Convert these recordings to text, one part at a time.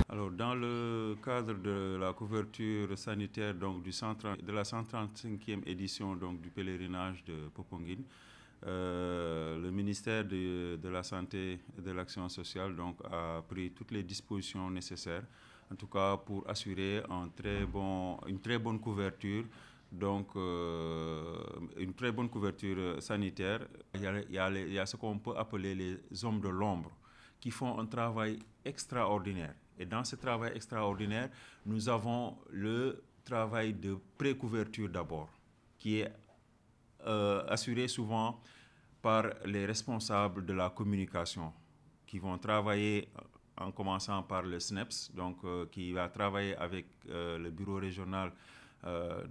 Alors, dans le cadre de la couverture sanitaire donc, de la 135e édition donc, du pèlerinage de Popenguine, le ministère de la Santé et de l'Action sociale donc, a pris toutes les dispositions nécessaires, en tout cas pour assurer une très bonne couverture. Donc, une très bonne couverture sanitaire. Il y a ce qu'on peut appeler les hommes de l'ombre qui font un travail extraordinaire. Et dans ce travail extraordinaire, nous avons le travail de pré-couverture d'abord, qui est assuré souvent par les responsables de la communication, qui vont travailler en commençant par le SNEPS, donc, qui va travailler avec le bureau régional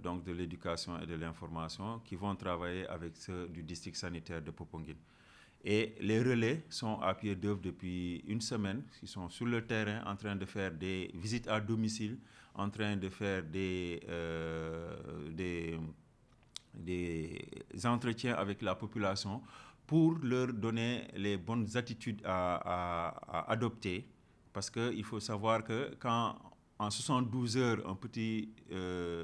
donc de l'éducation et de l'information, qui vont travailler avec ceux du district sanitaire de Popenguine. Et les relais sont à pied d'œuvre depuis une semaine. Ils sont sur le terrain en train de faire des visites à domicile, en train de faire des entretiens avec la population pour leur donner les bonnes attitudes à adopter. Parce qu'il faut savoir que quand en 72 heures,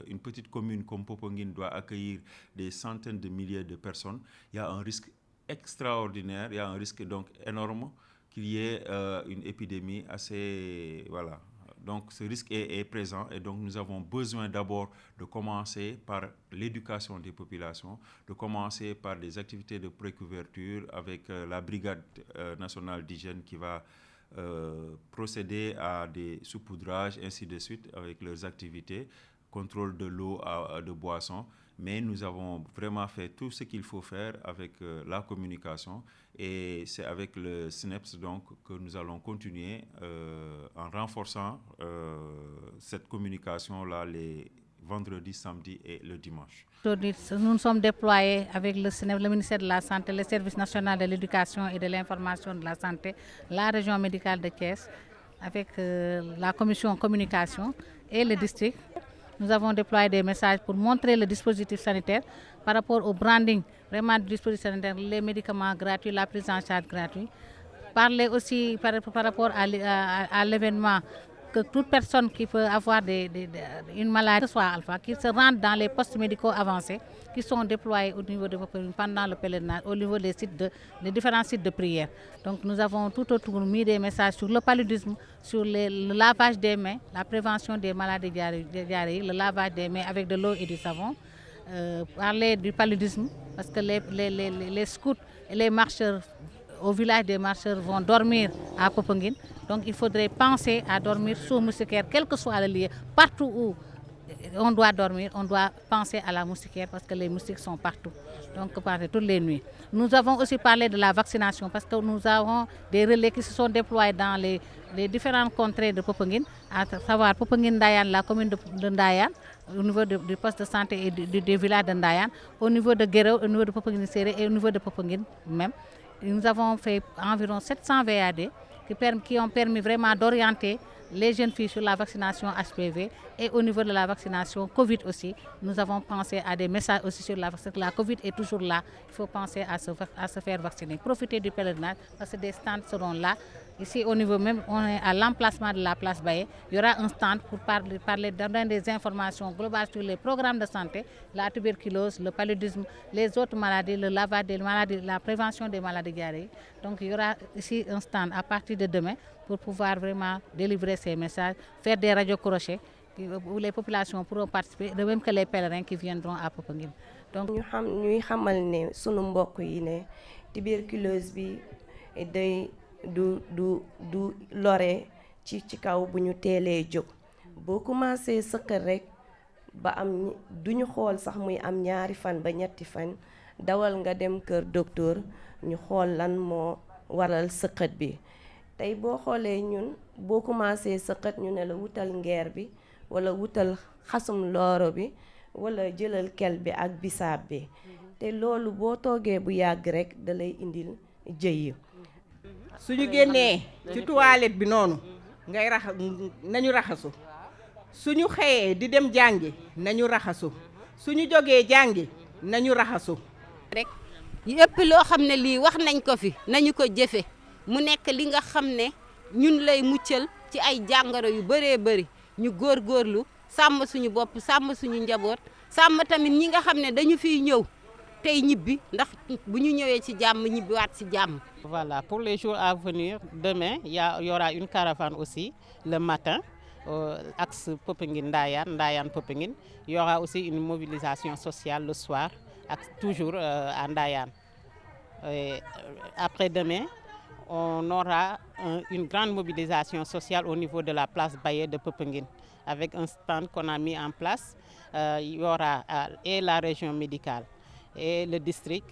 une petite commune comme Popenguine doit accueillir des centaines de milliers de personnes, il y a un risque extraordinaire, il y a un risque donc énorme qu'il y ait une épidémie assez... Voilà. Donc ce risque est présent et donc nous avons besoin d'abord de commencer par l'éducation des populations, de commencer par des activités de précouverture avec la brigade nationale d'hygiène qui va procéder à des saupoudrages, ainsi de suite, avec leurs activités, contrôle de l'eau, de boissons. Mais nous avons vraiment fait tout ce qu'il faut faire avec la communication et c'est avec le SNEPS donc, que nous allons continuer en renforçant cette communication-là les vendredis, samedis et le dimanche. Aujourd'hui, nous sommes déployés avec le SNEPS, le ministère de la Santé, le Service national de l'éducation et de l'information de la santé, la région médicale de Thiès, avec la commission communication et le district. Nous avons déployé des messages pour montrer le dispositif sanitaire par rapport au branding, vraiment du dispositif sanitaire, les médicaments gratuits, la prise en charge gratuite. Parler aussi par rapport à l'événement, que toute personne qui peut avoir une maladie, soit alpha, qui se rendent dans les postes médicaux avancés, qui sont déployés au niveau de pendant le pèlerinage, au niveau des différents sites de prière. Donc nous avons tout autour mis des messages sur le paludisme, sur le lavage des mains, la prévention des maladies diarrhéiques, le lavage des mains avec de l'eau et du savon. Parler du paludisme, parce que les scouts et les marcheurs au village des marcheurs vont dormir à Popenguine. Donc il faudrait penser à dormir sous moustiquaire, quel que soit le lieu, partout où on doit dormir, on doit penser à la moustiquaire parce que les moustiques sont partout, donc toutes les nuits. Nous avons aussi parlé de la vaccination parce que nous avons des relais qui se sont déployés dans les différentes contrées de Popenguine, à savoir Popenguine-Ndayane, la commune de Ndayane, au niveau du poste de santé et du village de Ndayane, au niveau de Guéréo, au niveau de Popenguine-Séré et au niveau de Popenguine même. Nous avons fait environ 700 VAD qui ont permis vraiment d'orienter les jeunes filles sur la vaccination HPV et au niveau de la vaccination Covid aussi. Nous avons pensé à des messages aussi sur la vaccination. La Covid est toujours là, il faut penser à se faire vacciner. Profiter du pèlerinage parce que des stands seront là. Ici au niveau même, on est à l'emplacement de la place Baye. Il y aura un stand pour donner des informations globales sur les programmes de santé, la tuberculose, le paludisme, les autres maladies, le lavage des maladies, la prévention des maladies diarrhéiques. Donc il y aura ici un stand à partir de demain pour pouvoir vraiment délivrer ces messages, faire des radios crochets où les populations pourront participer, de même que les pèlerins qui viendront à Popenguine. Donc ñuy xamal ne sunu mbokk yi ne tuberculose bi day du lore ci kaw bu ñu teelee jóg boo commencé sëqal rek ba am duñu xool sax muy am ñaari fan ba ñetti fan dawal nga dem kër docteur ñu xool lan moo waral sëqat bi tey boo xoolee ñun boo commencé sëqat ñu ne la wutal ngeer bi wala wutal xasum looro bi wala jëlal kel bi ak bisaab bi te loolu boo toogee bu yàgg rek da lay indil jëy suñu génnee ci toilette bi noonu nañu raxasu suñu xëyee di dem jàngi nañu raxasu suñu jógee jàngi nañu raxasu rek yépp loo xam ne lii wax nañ ko fi nañu ko jëfe mu nekk li nga xam ne ñun lay muccal ci ay jàngoro yu bëree bëri ñu góorgóorlu sàmm suñu bopp sàmm suñu njaboot sàmm tamit ñi nga xam ne dañu fiy ñëw tey ñibbi ndax bu ñu ñëwee ci jàmm ñibbiwaat ci jàmm. Voilà, pour les jours à venir, demain, il y aura une caravane aussi le matin, axe Popenguine-Ndayane, Ndayane-Popenguine. Il y aura aussi une mobilisation sociale le soir, toujours à Ndayane. Après-demain, on aura une grande mobilisation sociale au niveau de la place Baillet de Popenguine, avec un stand qu'on a mis en place. Il y aura et la région médicale, et le district,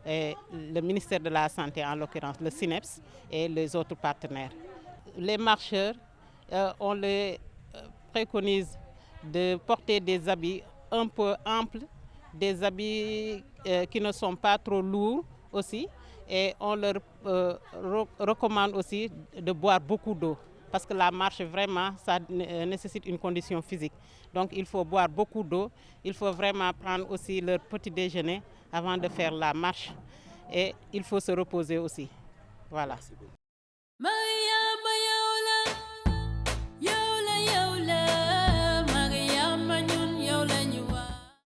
et le ministère de la Santé, en l'occurrence le SINEPS, et les autres partenaires. Les marcheurs, on les préconise de porter des habits un peu amples, des habits qui ne sont pas trop lourds aussi, et on leur recommande aussi de boire beaucoup d'eau, parce que la marche, vraiment, ça nécessite une condition physique. Donc il faut boire beaucoup d'eau, il faut vraiment prendre aussi leur petit déjeuner avant de faire la marche, et il faut se reposer aussi. Voilà.